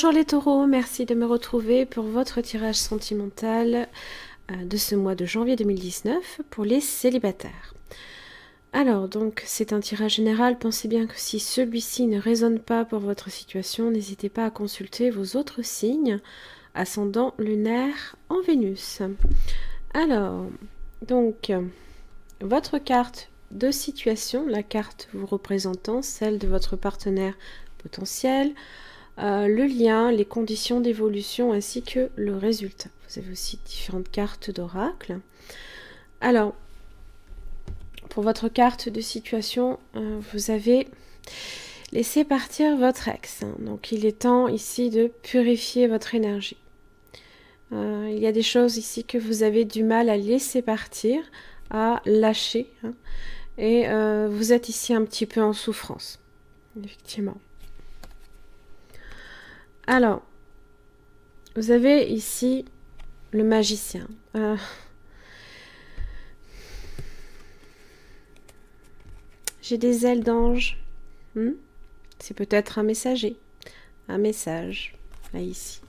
Bonjour les taureaux, merci de me retrouver pour votre tirage sentimental de ce mois de janvier 2019 pour les célibataires. Alors donc c'est un tirage général, pensez bien que si celui-ci ne résonne pas pour votre situation, n'hésitez pas à consulter vos autres signes, ascendant lunaire en Vénus. Alors, donc votre carte de situation, la carte vous représentant, celle de votre partenaire potentiel, le lien, les conditions d'évolution ainsi que le résultat. Vous avez aussi différentes cartes d'oracle. Alors, pour votre carte de situation, vous avez laissé partir votre ex. Donc, il est temps ici de purifier votre énergie. Il y a des choses ici que vous avez du mal à laisser partir, à lâcher. Et vous êtes ici un petit peu en souffrance, effectivement. Alors, vous avez ici le magicien. J'ai des ailes d'ange. C'est peut-être un messager. Un message, là, ici.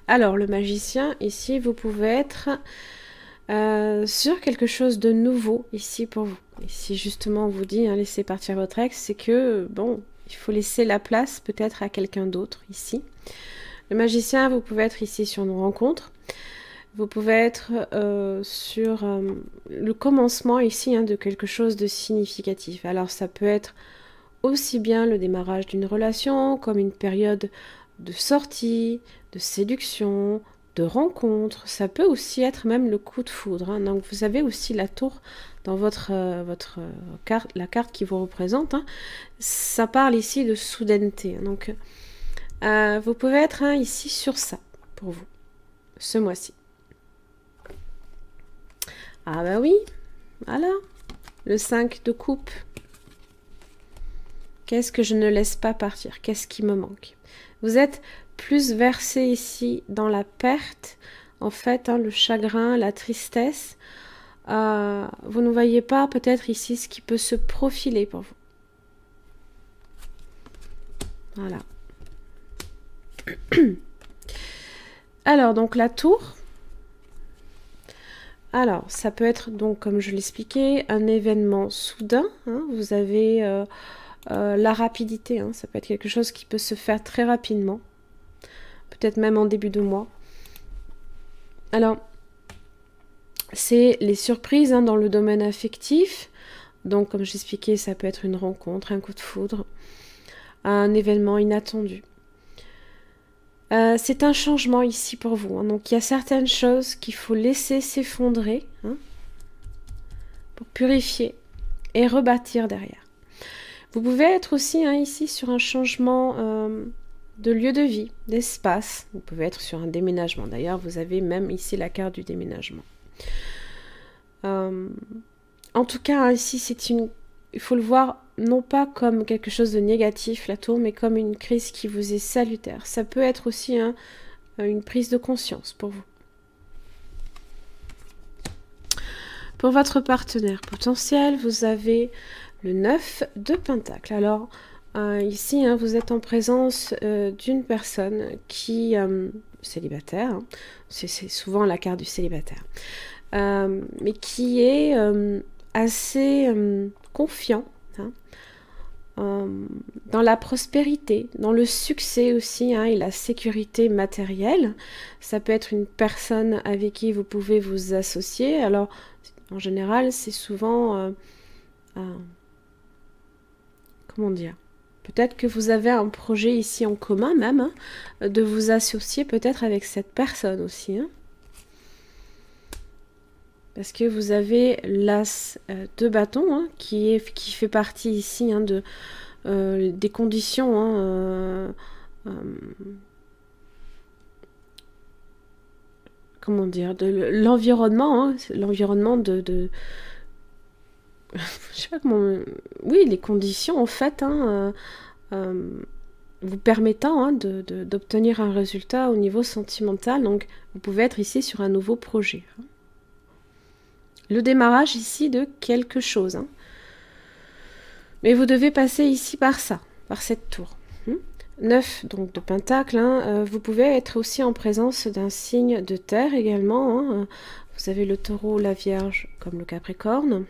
Alors, le magicien, ici, vous pouvez être sur quelque chose de nouveau, ici, pour vous. Ici, justement, on vous dit, laissez partir votre ex, c'est que, bon, il faut laisser la place peut-être à quelqu'un d'autre ici. Le magicien, vous pouvez être ici sur une rencontre. Vous pouvez être sur le commencement ici de quelque chose de significatif. Alors ça peut être aussi bien le démarrage d'une relation, comme une période de sortie, de séduction, de rencontre. Ça peut aussi être même le coup de foudre. Donc vous avez aussi la tour dans votre carte, la carte qui vous représente. Ça parle ici de soudaineté. Donc vous pouvez être ici sur ça pour vous, ce mois-ci. Ah bah oui, voilà, le 5 de coupe. Qu'est-ce que je ne laisse pas partir? Qu'est-ce qui me manque? Vous êtes plus versé ici dans la perte, en fait, le chagrin, la tristesse. Vous ne voyez pas peut-être ici ce qui peut se profiler pour vous. Voilà. Alors, donc la tour. Alors, ça peut être, donc, comme je l'expliquais, un événement soudain. Vous avez la rapidité. Ça peut être quelque chose qui peut se faire très rapidement. Peut-être même en début de mois. Alors, c'est les surprises dans le domaine affectif. Donc, comme j'expliquais, ça peut être une rencontre, un coup de foudre, un événement inattendu. C'est un changement ici pour vous. Donc, il y a certaines choses qu'il faut laisser s'effondrer pour purifier et rebâtir derrière. Vous pouvez être aussi ici sur un changement de lieu de vie, d'espace. Vous pouvez être sur un déménagement. D'ailleurs, vous avez même ici la carte du déménagement. En tout cas, ici, il faut le voir non pas comme quelque chose de négatif, la tour, mais comme une crise qui vous est salutaire. Ça peut être aussi une prise de conscience pour vous. Pour votre partenaire potentiel, vous avez le 9 de Pentacle. Alors, ici, vous êtes en présence d'une personne qui célibataire. C'est souvent la carte du célibataire. Mais qui est assez confiant dans la prospérité, dans le succès aussi et la sécurité matérielle. Ça peut être une personne avec qui vous pouvez vous associer. Alors, en général, c'est souvent... comment dire? Peut-être que vous avez un projet ici en commun même, de vous associer peut-être avec cette personne aussi. Parce que vous avez l'as de bâton qui fait partie ici des conditions, comment dire, de l'environnement, l'environnement de je sais pas comment, oui, les conditions en fait, vous permettant d'obtenir un résultat au niveau sentimental. Donc vous pouvez être ici sur un nouveau projet. Le démarrage ici de quelque chose. Mais vous devez passer ici par ça, par cette tour. 9 donc de pentacle, hein, vous pouvez être aussi en présence d'un signe de terre également. Hein. Vous avez le taureau, la vierge, comme le capricorne.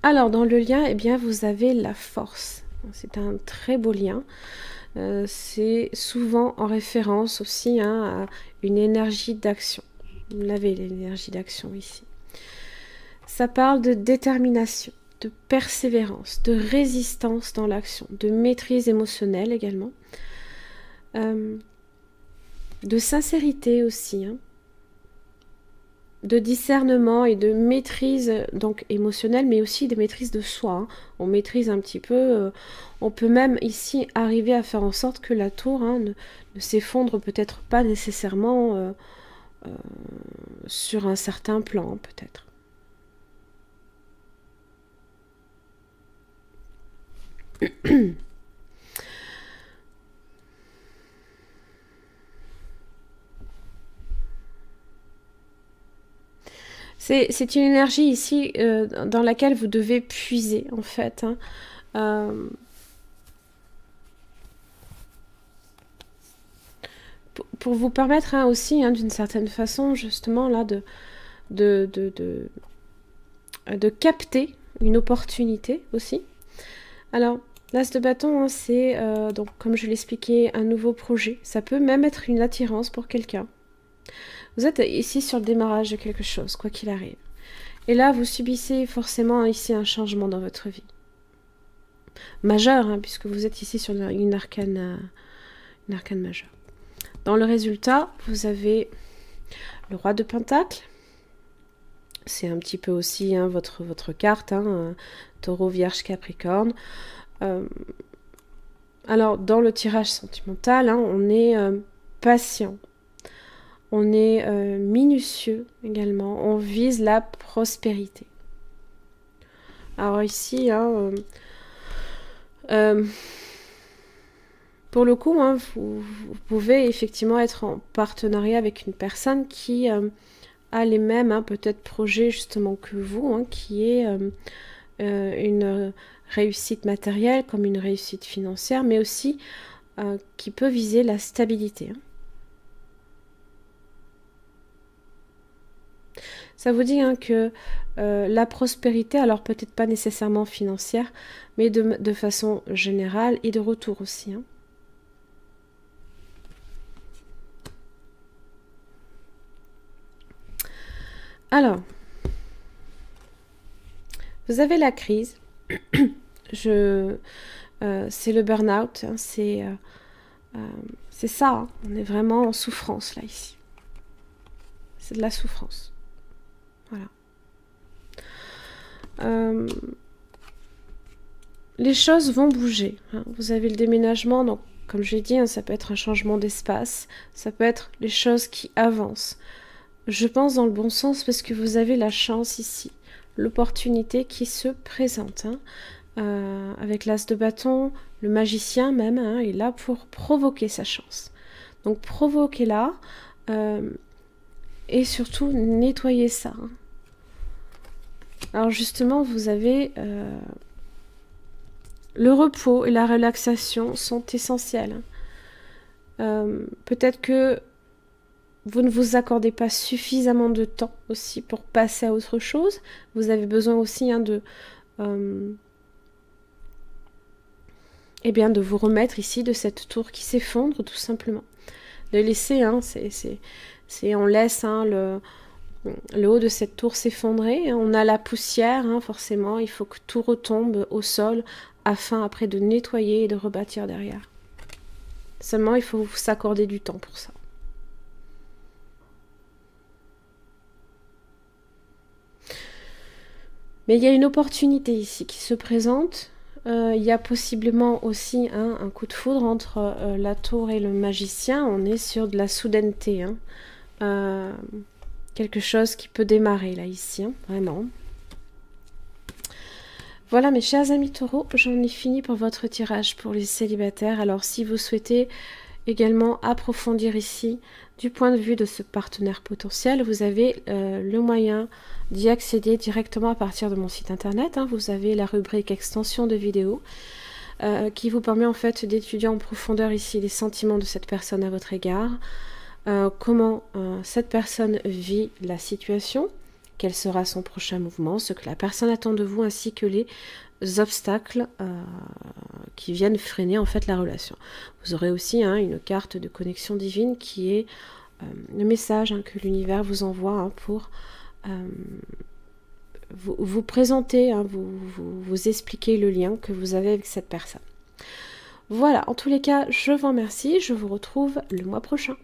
Alors, dans le lien, eh bien, vous avez la force. C'est un très beau lien. C'est souvent en référence aussi, hein, à une énergie d'action. Vous avez l'énergie d'action ici. Ça parle de détermination, de persévérance, de résistance dans l'action, de maîtrise émotionnelle également, de sincérité aussi, hein, de discernement et de maîtrise donc émotionnelle, mais aussi de maîtrise de soi. Hein. On maîtrise un petit peu, on peut même ici arriver à faire en sorte que la tour, hein, ne s'effondre peut-être pas nécessairement sur un certain plan, peut-être. C'est une énergie ici dans laquelle vous devez puiser, en fait. Hein. Pour vous permettre hein, aussi, hein, d'une certaine façon, justement, là, de capter une opportunité aussi. Alors, l'as de bâton, hein, c'est, donc, comme je l'expliquais, un nouveau projet. Ça peut même être une attirance pour quelqu'un. Vous êtes ici sur le démarrage de quelque chose, quoi qu'il arrive. Et là, vous subissez forcément ici un changement dans votre vie. Majeur, hein, puisque vous êtes ici sur une arcane majeure. Dans le résultat, vous avez le roi de Pentacle. C'est un petit peu aussi hein, votre carte, hein, taureau, vierge, capricorne. Alors, dans le tirage sentimental, hein, on est patient. On est minutieux également. On vise la prospérité. Alors ici, hein, pour le coup, hein, vous pouvez effectivement être en partenariat avec une personne qui a les mêmes hein, peut-être projets justement que vous, hein, qui est une réussite matérielle comme une réussite financière, mais aussi qui peut viser la stabilité. Hein. Ça vous dit hein, que la prospérité, alors peut-être pas nécessairement financière, mais de façon générale et de retour aussi. Hein. Alors, vous avez la crise. C'est le burn-out. Hein, c'est ça. Hein, on est vraiment en souffrance là ici. C'est de la souffrance. Voilà. Les choses vont bouger. Hein. Vous avez le déménagement, donc comme je l'ai dit, hein, ça peut être un changement d'espace, ça peut être les choses qui avancent. Je pense dans le bon sens parce que vous avez la chance ici, l'opportunité qui se présente. Hein. Avec l'as de bâton, le magicien même hein, est là pour provoquer sa chance. Donc provoquez-la. Et surtout, nettoyer ça. Alors justement, vous avez le repos et la relaxation sont essentiels. Peut-être que vous ne vous accordez pas suffisamment de temps aussi pour passer à autre chose. Vous avez besoin aussi hein, de vous remettre ici de cette tour qui s'effondre tout simplement. De laisser, hein, on laisse hein, le haut de cette tour s'effondrer. On a la poussière, hein, forcément. Il faut que tout retombe au sol afin après de nettoyer et de rebâtir derrière. Seulement, il faut s'accorder du temps pour ça. Mais il y a une opportunité ici qui se présente. Il y a possiblement aussi hein, un coup de foudre entre la tour et le magicien. On est sur de la soudaineté. Hein. Quelque chose qui peut démarrer là, ici. Hein, vraiment. Voilà mes chers amis taureaux, j'en ai fini pour votre tirage pour les célibataires. Alors si vous souhaitez également approfondir ici du point de vue de ce partenaire potentiel, vous avez le moyen d'y accéder directement à partir de mon site internet. Hein. Vous avez la rubrique extension de vidéos. qui vous permet en fait d'étudier en profondeur ici les sentiments de cette personne à votre égard, comment cette personne vit la situation, quel sera son prochain mouvement, ce que la personne attend de vous, ainsi que les obstacles qui viennent freiner en fait la relation. Vous aurez aussi une carte de connexion divine qui est le message que l'univers vous envoie pour vous présenter, vous expliquer le lien que vous avez avec cette personne. Voilà, en tous les cas, je vous remercie, je vous retrouve le mois prochain.